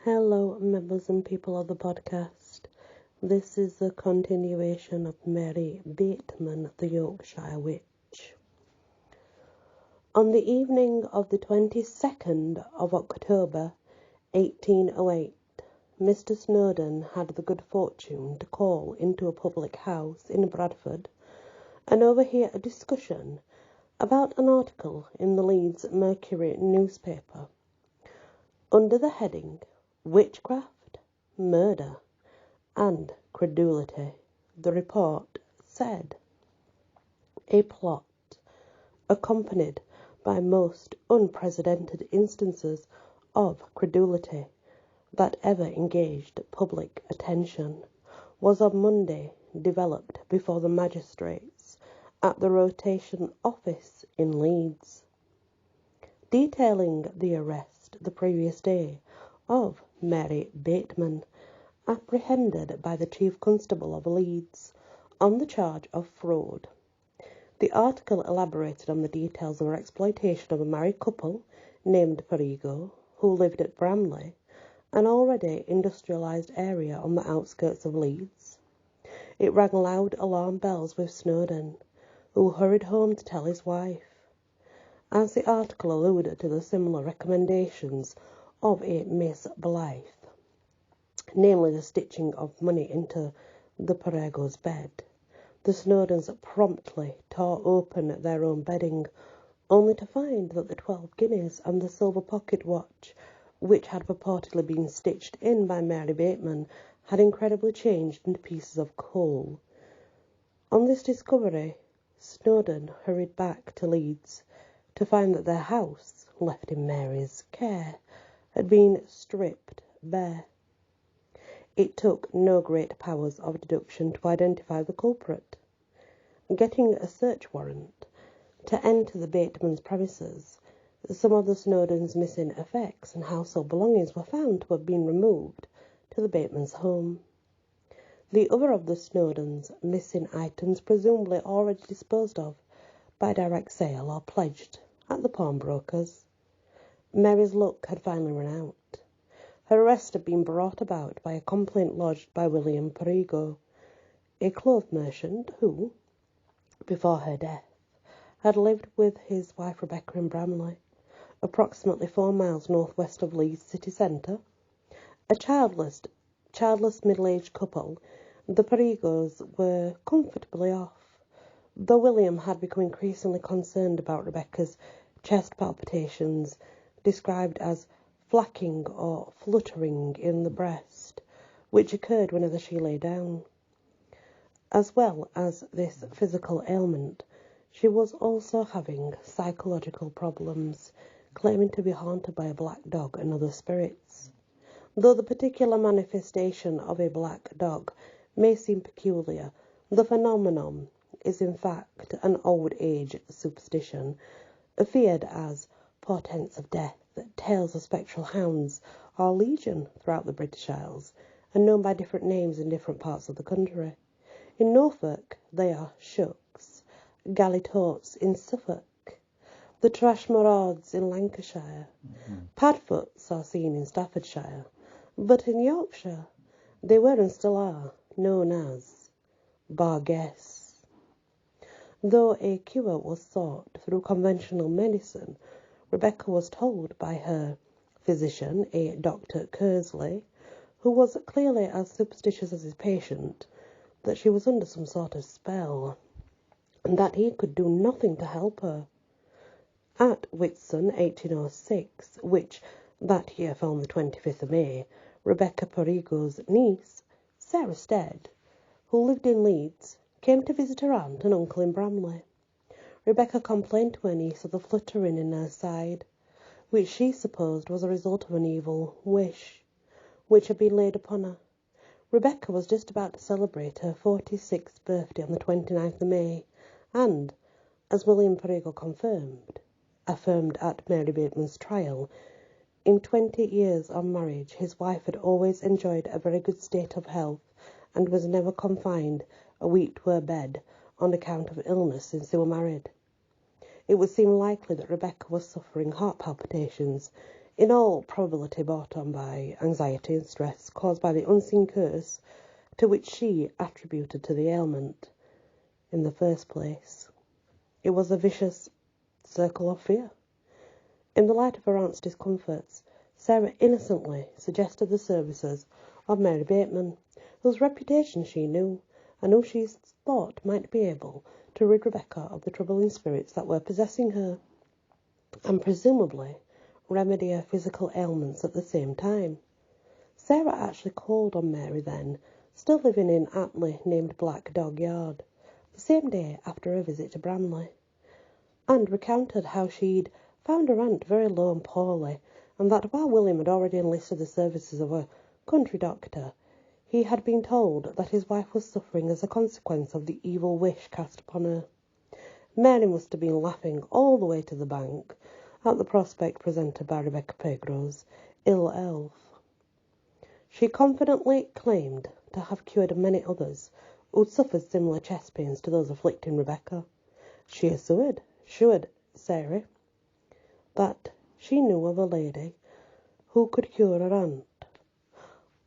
Hello, members and people of the podcast. This is the continuation of Mary Bateman, the Yorkshire Witch. On the evening of the 22nd of October, 1808, Mr. Snowdon had the good fortune to call into a public house in Bradford and overhear a discussion about an article in the Leeds Mercury newspaper under the heading Witchcraft, Murder, and Credulity. The report said, a plot accompanied by most unprecedented instances of credulity that ever engaged public attention was on Monday developed before the magistrates at the Rotation Office in Leeds, detailing the arrest the previous day of Mary Bateman, apprehended by the Chief Constable of Leeds on the charge of fraud. The article elaborated on the details of her exploitation of a married couple named Perigo, who lived at Bramley, an already industrialised area on the outskirts of Leeds. It rang loud alarm bells with Snowdon, who hurried home to tell his wife. As the article alluded to the similar recommendations of a Miss Blythe, namely the stitching of money into the Perigo's bed, the Snowdons promptly tore open their own bedding, only to find that the 12 guineas and the silver pocket watch, which had purportedly been stitched in by Mary Bateman, had incredibly changed into pieces of coal. On this discovery, Snowdon hurried back to Leeds to find that their house, left in Mary's care, had been stripped bare. It took no great powers of deduction to identify the culprit. Getting a search warrant to enter the Batemans' premises, some of the Snowdons' missing effects and household belongings were found to have been removed to the Batemans' home. The other of the Snowdons' missing items presumably already disposed of by direct sale or pledged at the pawnbrokers. Mary's luck had finally run out. Her arrest had been brought about by a complaint lodged by William Perigo, a clothes merchant who, before her death, had lived with his wife Rebecca in Bramley, approximately 4 miles northwest of Leeds city centre. A childless middle-aged couple, the Perigos were comfortably off, though William had become increasingly concerned about Rebecca's chest palpitations, described as flacking or fluttering in the breast, which occurred whenever she lay down. As well as this physical ailment, she was also having psychological problems, claiming to be haunted by a black dog and other spirits. Though the particular manifestation of a black dog may seem peculiar, the phenomenon is in fact an old age superstition, feared as portents of death. Tales of spectral hounds are legion throughout the British Isles and known by different names in different parts of the country. In Norfolk, they are shucks, gallitorts in Suffolk, the trashmarads in Lancashire, padfoots are seen in Staffordshire, but in Yorkshire, they were and still are known as barguess. Though a cure was sought through conventional medicine, Rebecca was told by her physician, a Dr. Kersley, who was clearly as superstitious as his patient, that she was under some sort of spell, and that he could do nothing to help her. At Whitsun, 1806, which that year fell on the 25th of May, Rebecca Perigo's niece, Sarah Stead, who lived in Leeds, came to visit her aunt and uncle in Bramley. Rebecca complained to her niece of the fluttering in her side, which she supposed was a result of an evil wish, which had been laid upon her. Rebecca was just about to celebrate her 46th birthday on the 29th of May, and, as William Perigo affirmed at Mary Bateman's trial, in 20 years of marriage his wife had always enjoyed a very good state of health and was never confined a week to her bed on account of illness since they were married. It would seem likely that Rebecca was suffering heart palpitations in all probability brought on by anxiety and stress caused by the unseen curse to which she attributed to the ailment in the first place. It was a vicious circle of fear. In the light of her aunt's discomforts, Sarah innocently suggested the services of Mary Bateman, whose reputation she knew, and who she thought might be able to rid Rebecca of the troubling spirits that were possessing her, and presumably remedy her physical ailments at the same time. Sarah actually called on Mary then, still living in aptly named Black Dog Yard, the same day after her visit to Bramley, and recounted how she'd found her aunt very low and poorly, and that while William had already enlisted the services of a country doctor, he had been told that his wife was suffering as a consequence of the evil wish cast upon her. Mary must have been laughing all the way to the bank at the prospect presented by Rebecca Pegrose' ill health. She confidently claimed to have cured many others who'd suffered similar chest pains to those afflicting Rebecca. She assured Sarah that she knew of a lady who could cure her aunt,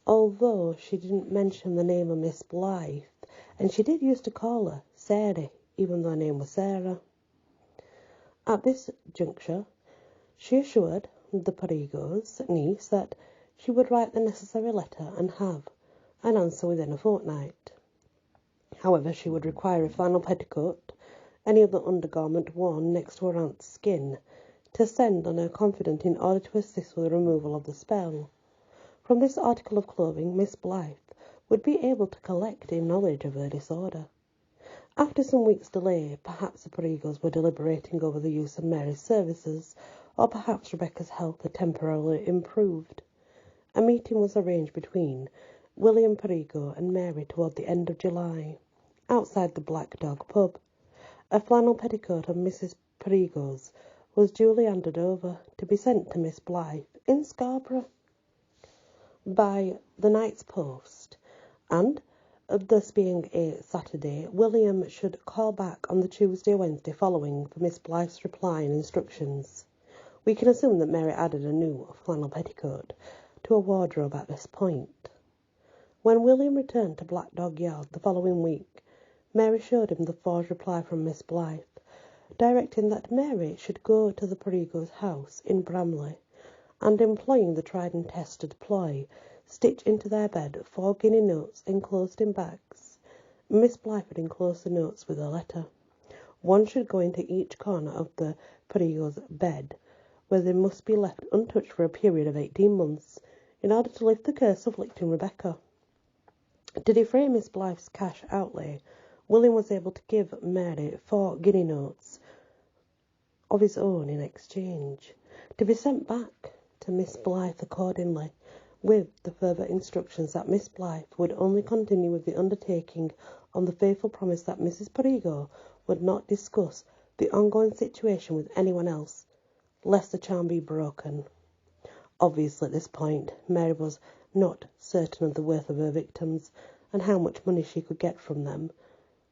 although she didn't mention the name of Miss Blythe, and she did used to call her Sarah, even though her name was Sarah. At this juncture, she assured the Perigos' niece that she would write the necessary letter and have an answer within a fortnight. However, she would require a flannel petticoat, any other undergarment worn next to her aunt's skin, to send on her confidant in order to assist with the removal of the spell. From this article of clothing, Miss Blythe would be able to collect a knowledge of her disorder. After some weeks' delay, perhaps the Perigos were deliberating over the use of Mary's services, or perhaps Rebecca's health had temporarily improved. A meeting was arranged between William Perigo and Mary toward the end of July, outside the Black Dog pub. A flannel petticoat of Mrs. Perigo's was duly handed over, to be sent to Miss Blythe in Scarborough by the night's post, and, this being a Saturday, William should call back on the Tuesday or Wednesday following for Miss Blythe's reply and instructions. We can assume that Mary added a new flannel petticoat to her wardrobe at this point. When William returned to Black Dog Yard the following week, Mary showed him the forged reply from Miss Blythe, directing that Mary should go to the Perigos' house in Bramley, and employing the tried and tested ploy, stitch into their bed 4 guinea notes enclosed in bags. Miss Blythe had enclosed the notes with a letter. One should go into each corner of the Perigos' bed, where they must be left untouched for a period of 18 months, in order to lift the curse afflicting Rebecca. To defray Miss Blythe's cash outlay, William was able to give Mary 4 guinea notes of his own in exchange, to be sent back to Miss Blythe accordingly, with the further instructions that Miss Blythe would only continue with the undertaking on the faithful promise that Mrs. Perigo would not discuss the ongoing situation with anyone else, lest the charm be broken. Obviously, at this point, Mary was not certain of the worth of her victims and how much money she could get from them,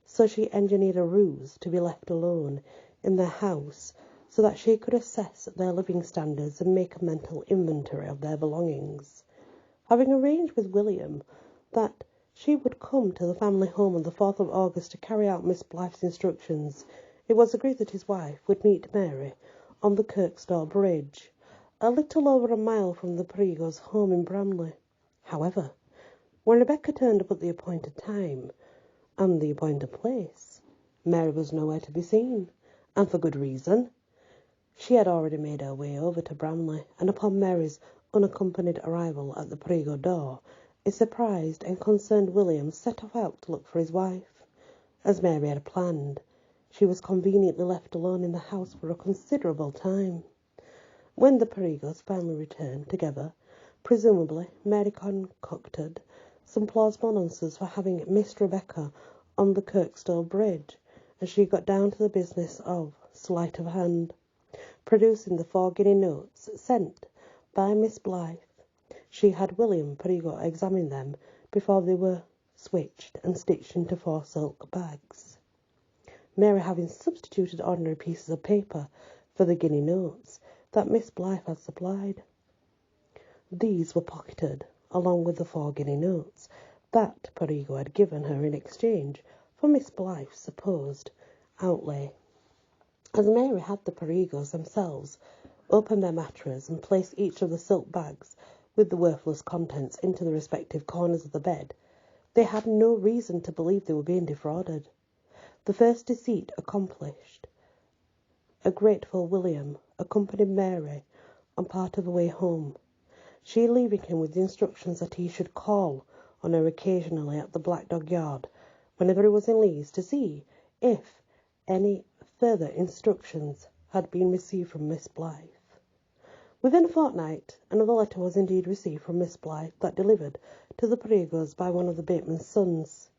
so she engineered a ruse to be left alone in their house so that she could assess their living standards and make a mental inventory of their belongings. Having arranged with William that she would come to the family home on the 4th of August to carry out Miss Blythe's instructions, it was agreed that his wife would meet Mary on the Kirkstall Bridge, a little over a mile from the Perigos' home in Bramley. However, when Rebecca turned up at the appointed time and the appointed place, Mary was nowhere to be seen, and for good reason. She had already made her way over to Bramley, and upon Mary's unaccompanied arrival at the Perigo door, a surprised and concerned William set off out to look for his wife. As Mary had planned, she was conveniently left alone in the house for a considerable time. When the Perigos finally returned together, presumably Mary concocted some plausible nonsense for having missed Rebecca on the Kirkstall Bridge, and she got down to the business of sleight of hand, producing the 4 guinea notes sent by Miss Blythe. She had William Perigo examine them before they were switched and stitched into 4 silk bags, Mary having substituted ordinary pieces of paper for the guinea notes that Miss Blythe had supplied. These were pocketed, along with the 4 guinea notes that Perigo had given her in exchange for Miss Blythe's supposed outlay. As Mary had the Perigos themselves open their mattress and place each of the silk bags with the worthless contents into the respective corners of the bed, they had no reason to believe they were being defrauded. The first deceit accomplished, a grateful William accompanied Mary on part of the way home, she leaving him with the instructions that he should call on her occasionally at the Black Dog Yard whenever he was in Leeds to see if any further instructions had been received from Miss Blythe. Within a fortnight, another letter was indeed received from Miss Blythe, that delivered to the Perigos by one of the Bateman's sons.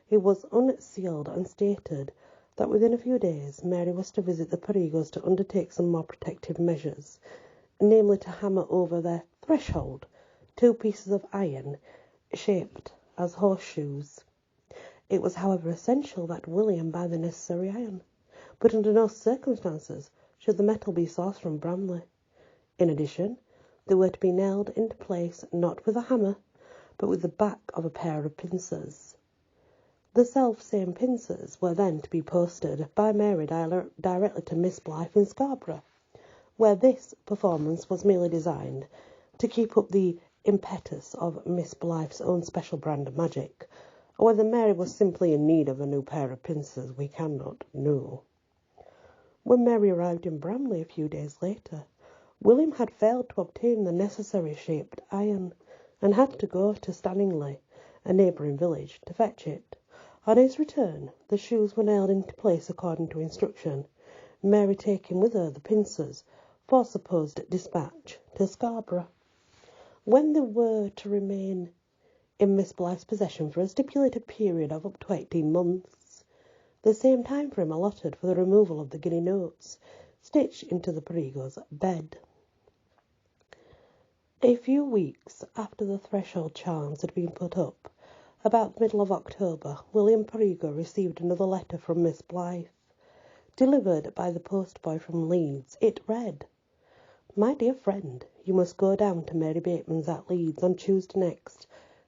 It was unsealed and stated that within a few days Mary was to visit the Perigos to undertake some more protective measures, namely to hammer over their threshold 2 pieces of iron shaped as horseshoes. It was, however, essential that William buy the necessary iron, but under no circumstances should the metal be sourced from Bramley. In addition, they were to be nailed into place not with a hammer, but with the back of a pair of pincers. The self-same pincers were then to be posted by Mary directly to Miss Blythe in Scarborough, where this performance was merely designed to keep up the impetus of Miss Blythe's own special brand of magic, or whether Mary was simply in need of a new pair of pincers we cannot know. When Mary arrived in Bramley a few days later, William had failed to obtain the necessary shaped iron, and had to go to Stanningley, a neighbouring village, to fetch it. On his return, the shoes were nailed into place according to instruction, Mary taking with her the pincers for supposed dispatch to Scarborough. When they were to remain in Miss Blythe's possession for a stipulated period of up to 18 months, the same time frame allotted for the removal of the guinea notes stitched into the Perigo's bed. A few weeks after the threshold charms had been put up, about the middle of October, William Perigo received another letter from Miss Blythe, delivered by the postboy from Leeds. It read, "My dear friend, you must go down to Mary Bateman's at Leeds on Tuesday next.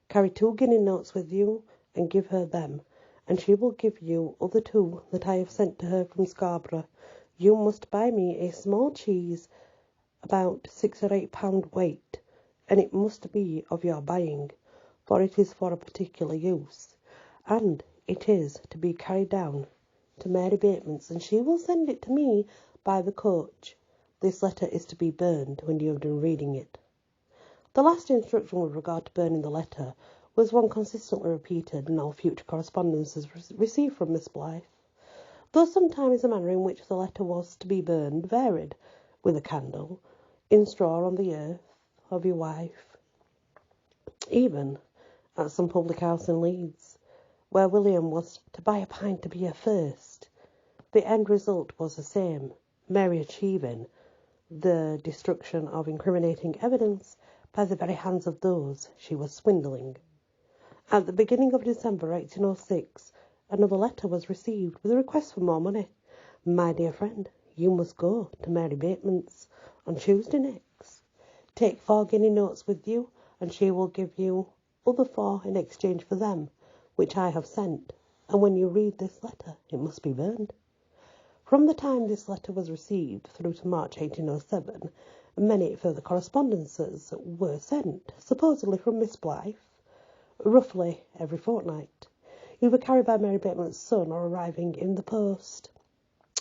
Carry 2 guinea notes with you and give her them, and she will give you other 2 that I have sent to her from Scarborough. You must buy me a small cheese, about 6 or 8 pound weight, and it must be of your buying, for it is for a particular use, and it is to be carried down to Mary Bateman's, and she will send it to me by the coach. This letter is to be burned when you have done reading it." The last instruction with regard to burning the letter was one consistently repeated in all future correspondences received from Miss Blythe, though sometimes the manner in which the letter was to be burned varied, with a candle, in straw on the earth of your wife, even at some public house in Leeds, where William was to buy a pint of beer first. The end result was the same, Mary achieving the destruction of incriminating evidence by the very hands of those she was swindling. At the beginning of December 1806, another letter was received with a request for more money. "My dear friend, you must go to Mary Bateman's on Tuesday next. Take 4 guinea notes with you, and she will give you other 4 in exchange for them, which I have sent, and when you read this letter, it must be burned." From the time this letter was received through to March 1807, many further correspondences were sent, supposedly from Miss Blythe, roughly every fortnight, either carried by Mary Bateman's son or arriving in the post.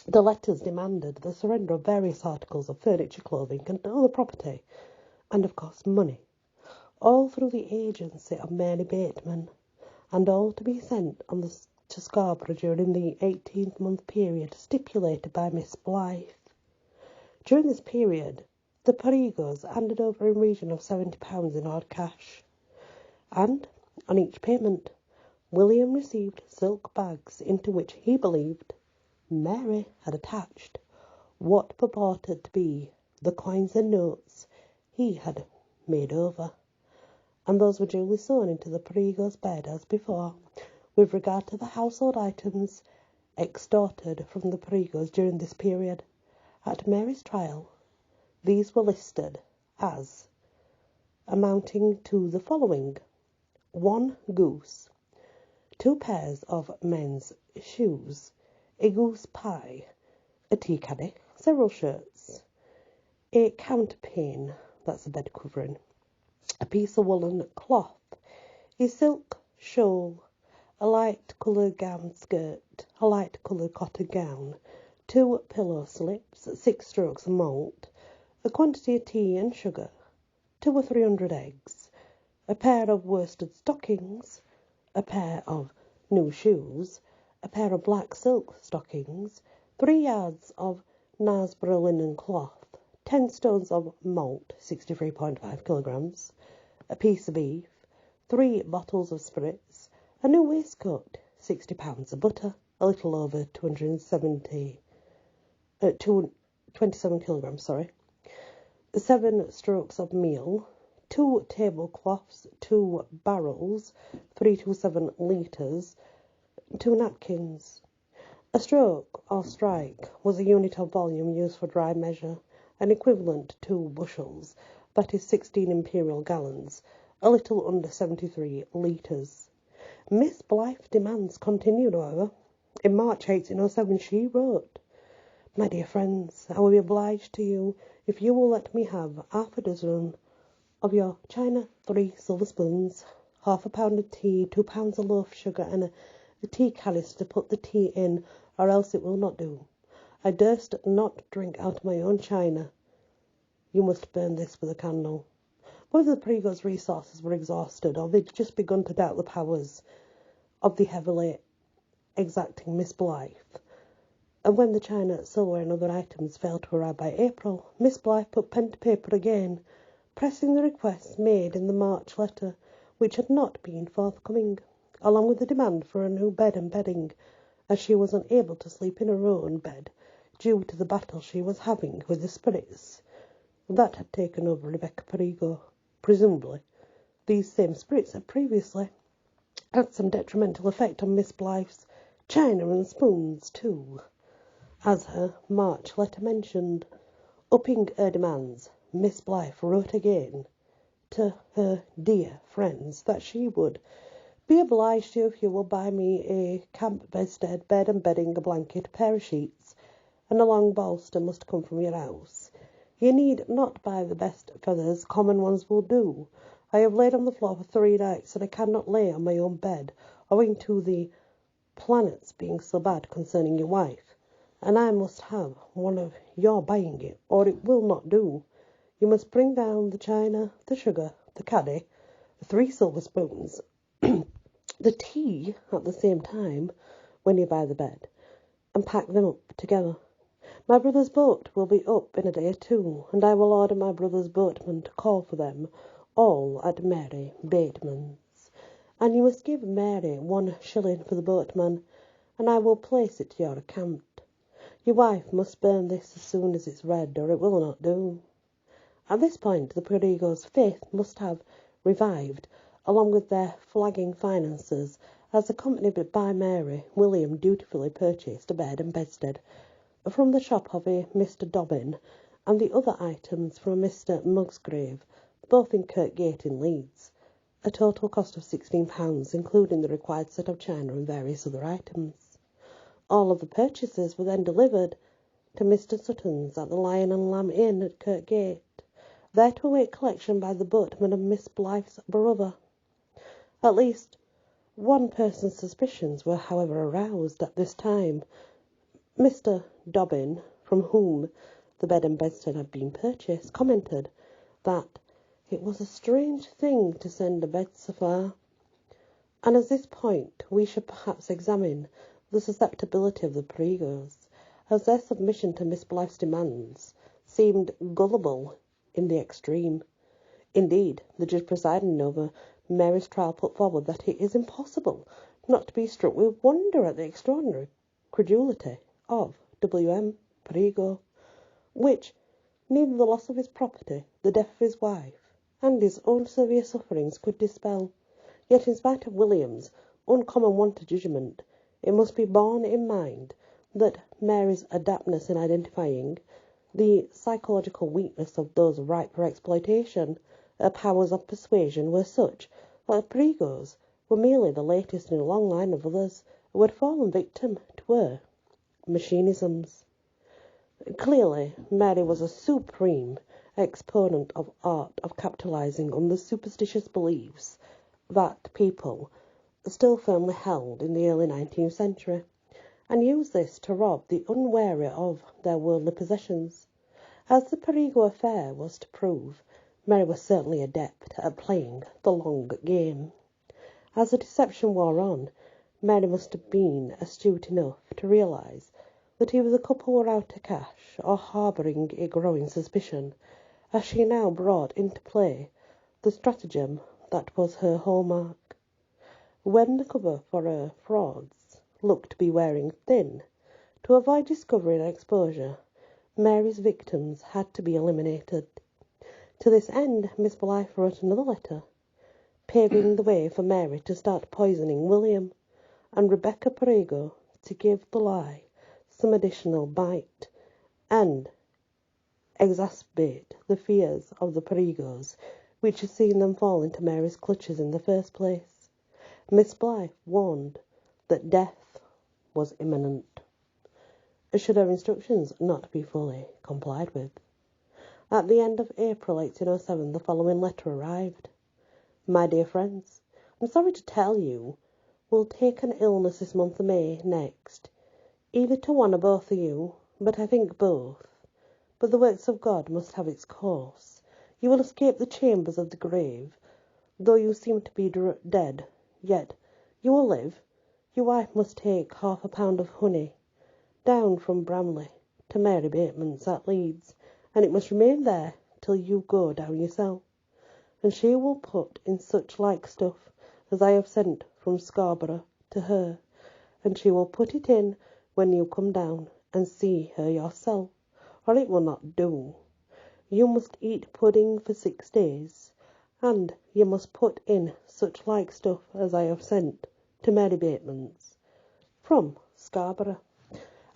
The letters demanded the surrender of various articles of furniture, clothing, and other property, and of course money, all through the agency of Mary Bateman, and all to be sent to Scarborough during the 18-month period stipulated by Miss Blythe. During this period, the Perigos handed over a region of £70 in hard cash, and on each payment, William received silk bags into which he believed Mary had attached what purported to be the coins and notes he had made over, and those were duly sewn into the Perigo's bed as before. With regard to the household items extorted from the Perigos during this period, at Mary's trial, these were listed as amounting to the following: 1 goose, 2 pairs of men's shoes, a goose pie, a tea caddy, several shirts, a counterpane, that's a bed covering, a piece of woolen cloth, a silk shawl, a light coloured gown skirt, a light coloured cotton gown, 2 pillow slips, 6 strokes of malt, a quantity of tea and sugar, 200 or 300 eggs, a pair of worsted stockings, a pair of new shoes, a pair of black silk stockings, 3 yards of Knaresborough linen cloth, 10 stones of malt, 63.5 kilograms, a piece of beef, 3 bottles of spirits, a new waistcoat, 60 pounds of butter, a little over 27 kilograms, 7 strokes of meal, 2 tablecloths, 2 barrels, 327 litres, 2 napkins. A stroke or strike was a unit of volume used for dry measure, an equivalent to 2 bushels, that is 16 imperial gallons, a little under 73 litres. Miss Blythe's demands continued, however. In March 1807 she wrote, "My dear friends, I will be obliged to you if you will let me have half a dozen of your china, 3 silver spoons, half a pound of tea, 2 pounds of loaf sugar, and a tea canister to put the tea in, or else it will not do. I durst not drink out of my own china. You must burn this with a candle." Whether the Perigos' resources were exhausted, or they'd just begun to doubt the powers of the heavily exacting Miss Blythe, and when the china, silver, and other items failed to arrive by April, Miss Blythe put pen to paper again, pressing the requests made in the March letter, which had not been forthcoming, along with the demand for a new bed and bedding, as she was unable to sleep in her own bed, due to the battle she was having with the spirits that had taken over Rebecca Perigo. Presumably, these same spirits had previously had some detrimental effect on Miss Blythe's china and spoons, too. As her March letter mentioned, upping her demands, Miss Blythe wrote again to her dear friends that she would be obliged to if you will buy me a camp bedstead, bed and bedding, a blanket, a pair of sheets, and a long bolster must come from your house. You need not buy the best feathers, common ones will do. I have laid on the floor for 3 nights, and I cannot lay on my own bed, owing to the planets being so bad concerning your wife, and I must have one of your buying it, or it will not do. You must bring down the china, the sugar, the caddy, the 3 silver spoons, the tea at the same time when you buy the bed, and pack them up together. My brother's boat will be up in a day or 2, and I will order my brother's boatman to call for them all at Mary Bateman's, and you must give Mary 1 shilling for the boatman, and I will place it to your account. Your wife must burn this as soon as it's read, or it will not do." At this point the Perigos' faith must have revived, along with their flagging finances, as, accompanied by Mary, William dutifully purchased a bed and bedstead from the shop of a Mr. Dobbin, and the other items from a Mr. Musgrave, both in Kirkgate in Leeds, a total cost of £16, including the required set of china and various other items. All of the purchases were then delivered to Mr. Sutton's at the Lion and Lamb Inn at Kirkgate, there to await collection by the boatman of Miss Blythe's brother. At least one person's suspicions were, however, aroused at this time. Mr. Dobbin, from whom the bed and bedstead had been purchased, commented that it was a strange thing to send a bed so far, and at this point we should perhaps examine the susceptibility of the Perigos, as their submission to Miss Blythe's demands seemed gullible in the extreme. Indeed, the judge presiding over Mary's trial put forward that it is impossible not to be struck with wonder at the extraordinary credulity of W.M. Perigo, which neither the loss of his property, the death of his wife, and his own severe sufferings could dispel. Yet, in spite of William's uncommon want of judgment, it must be borne in mind that Mary's adeptness in identifying the psychological weakness of those ripe for exploitation Her powers of persuasion were such that the Perigos were merely the latest in a long line of others who had fallen victim to her machinisms. Clearly, Mary was a supreme exponent of art of capitalizing on the superstitious beliefs that people still firmly held in the early 19th century, and used this to rob the unwary of their worldly possessions. As the Perigo affair was to prove, Mary was certainly adept at playing the long game. As the deception wore on, Mary must have been astute enough to realise that either the couple were out to cash or harbouring a growing suspicion, as she now brought into play the stratagem that was her hallmark. When the cover for her frauds looked to be wearing thin, to avoid discovery and exposure, Mary's victims had to be eliminated. To this end, Miss Blythe wrote another letter, paving the way for Mary to start poisoning William, and Rebecca Perigo to give the lie some additional bite, and exacerbate the fears of the Perigos, which had seen them fall into Mary's clutches in the first place. Miss Blythe warned that death was imminent, should her instructions not be fully complied with. At the end of April 1807, the following letter arrived. My dear friends, I'm sorry to tell you we'll take an illness this month of May next, either to one or both of you, but I think both. But the works of God must have its course. You will escape the chambers of the grave, though you seem to be dead, yet you will live. Your wife must take £half of honey down from Bramley to Mary Bateman's at Leeds, and it must remain there till you go down yourself, and she will put in such like stuff as I have sent from Scarborough to her, and she will put it in when you come down and see her yourself, or it will not do. You must eat pudding for 6 days, and you must put in such like stuff as I have sent to Mary Bateman's from Scarborough,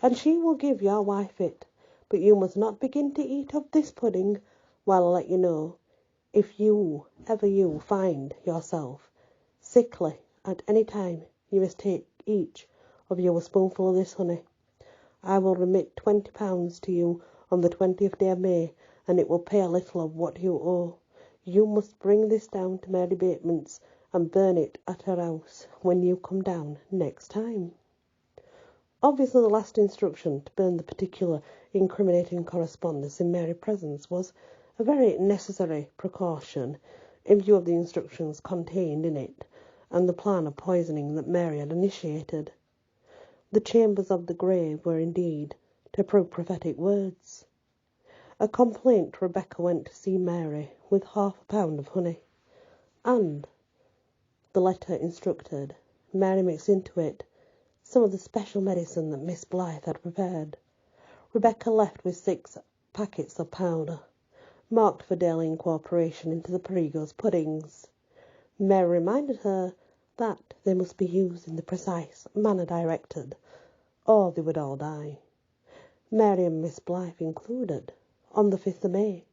and she will give your wife it, but you must not begin to eat of this pudding while I let you know. If you find yourself sickly at any time, you must take each of you a spoonful of this honey. I will remit £20 to you on the 20th day of May, and it will pay a little of what you owe. You must bring this down to Mary Bateman's and burn it at her house when you come down next time. Obviously, the last instruction to burn the particular incriminating correspondence in Mary's presence was a very necessary precaution in view of the instructions contained in it and the plan of poisoning that Mary had initiated. The chambers of the grave were indeed, to prove prophetic words. A complaint Rebecca went to see Mary with £half of honey, and the letter instructed Mary mixed into it some of the special medicine that Miss Blythe had prepared. Rebecca left with 6 packets of powder, marked for daily incorporation into the Perigo's puddings. Mary reminded her that they must be used in the precise manner directed, or they would all die. Mary and Miss Blythe included. On the 5th of May,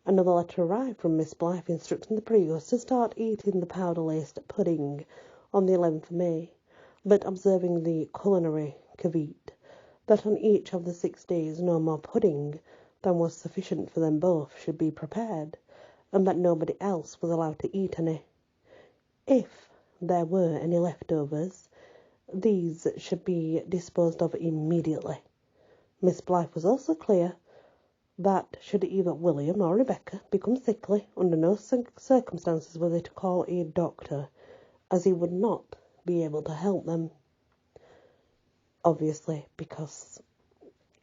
another letter arrived from Miss Blythe instructing the Perigos to start eating the powder-laced pudding on the 11th of May, but observing the culinary caveat that on each of the 6 days no more pudding than was sufficient for them both should be prepared, and that nobody else was allowed to eat any. If there were any leftovers, these should be disposed of immediately. Miss Blythe was also clear that should either William or Rebecca become sickly, under no circumstances were they to call a doctor, as he would not be able to help them. Obviously, because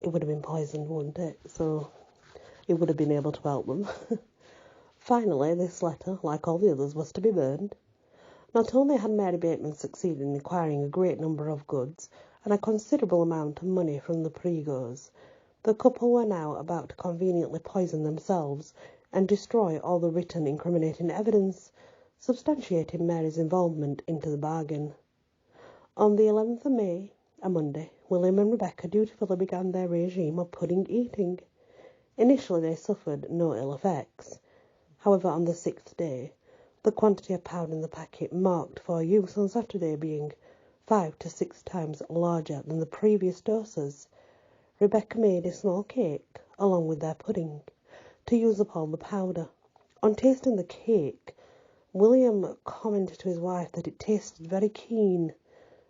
it would have been poisoned, wouldn't it? So it would have been able to help them. Finally, this letter, like all the others, was to be burned. Not only had Mary Bateman succeeded in acquiring a great number of goods and a considerable amount of money from the Perigos, the couple were now about to conveniently poison themselves and destroy all the written incriminating evidence, substantiating Mary's involvement into the bargain. On the 11th of May, a Monday, William and Rebecca dutifully began their regime of pudding eating. Initially they suffered no ill effects, However, on the 6th day, the quantity of powder in the packet marked for use on Saturday being 5 to 6 times larger than the previous doses, Rebecca made a small cake, along with their pudding, to use up all the powder. On tasting the cake, William commented to his wife that it tasted very keen,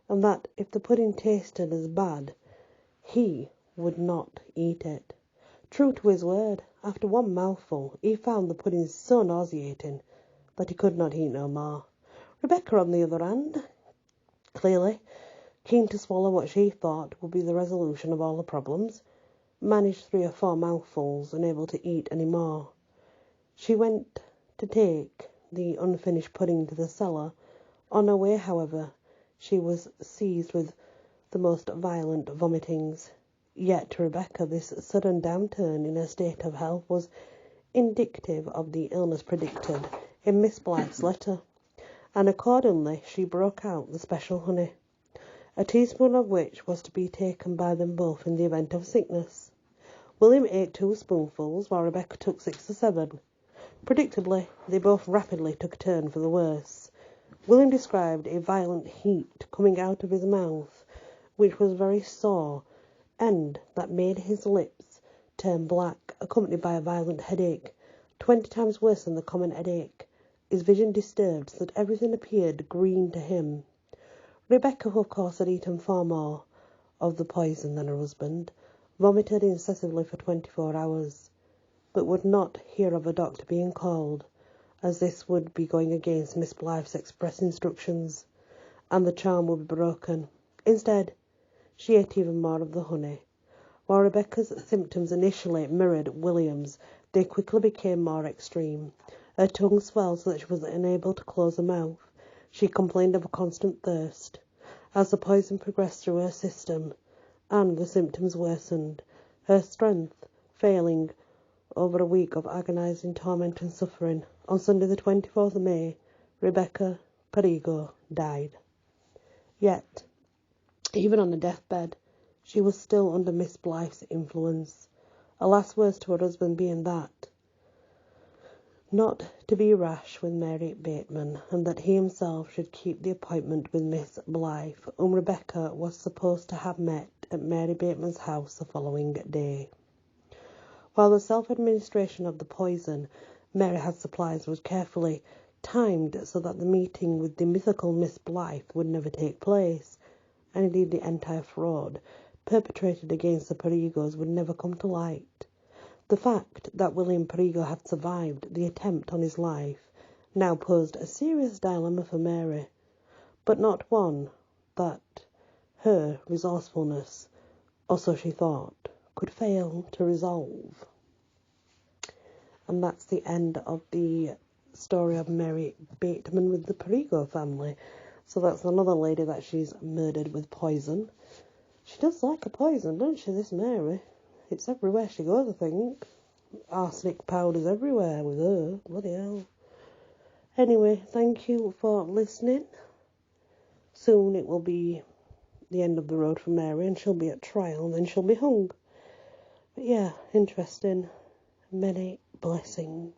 and that if the pudding tasted as bad, he would not eat it. True to his word, after one mouthful, he found the pudding so nauseating that he could not eat no more. Rebecca, on the other hand, clearly keen to swallow what she thought would be the resolution of all the problems, managed 3 or 4 mouthfuls, unable to eat any more. She went to take the unfinished pudding to the cellar. On her way, however, she was seized with the most violent vomitings. Yet to Rebecca this sudden downturn in her state of health was indicative of the illness predicted in Miss Blythe's letter, and accordingly she broke out the special honey, a teaspoon of which was to be taken by them both in the event of sickness. William ate 2 spoonfuls, while Rebecca took 6 or 7. Predictably, they both rapidly took a turn for the worse. William described a violent heat coming out of his mouth, which was very sore, and that made his lips turn black, accompanied by a violent headache, 20 times worse than the common headache. His vision disturbed, so that everything appeared green to him. Rebecca, who of course had eaten far more of the poison than her husband, vomited incessantly for 24 hours, but would not hear of a doctor being called, as this would be going against Miss Blythe's express instructions, and the charm would be broken. Instead, she ate even more of the honey. While Rebecca's symptoms initially mirrored William's, they quickly became more extreme. Her tongue swelled so that she was unable to close her mouth. She complained of a constant thirst. As the poison progressed through her system, and the symptoms worsened, her strength failing over a week of agonizing torment and suffering, on Sunday the 24th of May, Rebecca Perigo died. Yet, even on her deathbed, she was still under Miss Blythe's influence, her last words to her husband being that not to be rash with Mary Bateman, and that he himself should keep the appointment with Miss Blythe, whom Rebecca was supposed to have met at Mary Bateman's house the following day. While the self-administration of the poison Mary had supplied was carefully timed so that the meeting with the mythical Miss Blythe would never take place, and indeed the entire fraud perpetrated against the Perigos would never come to light. The fact that William Perigo had survived the attempt on his life now posed a serious dilemma for Mary, but not one that her resourcefulness, or so she thought, could fail to resolve. And that's the end of the story of Mary Bateman with the Perigo family. So that's another lady that she's murdered with poison. She does like a poison, doesn't she, this Mary? It's everywhere she goes, I think. Arsenic powders everywhere with her. Bloody hell. Anyway, thank you for listening. Soon it will be the end of the road for Mary, and she'll be at trial, and then she'll be hung. But yeah, interesting. Many blessings.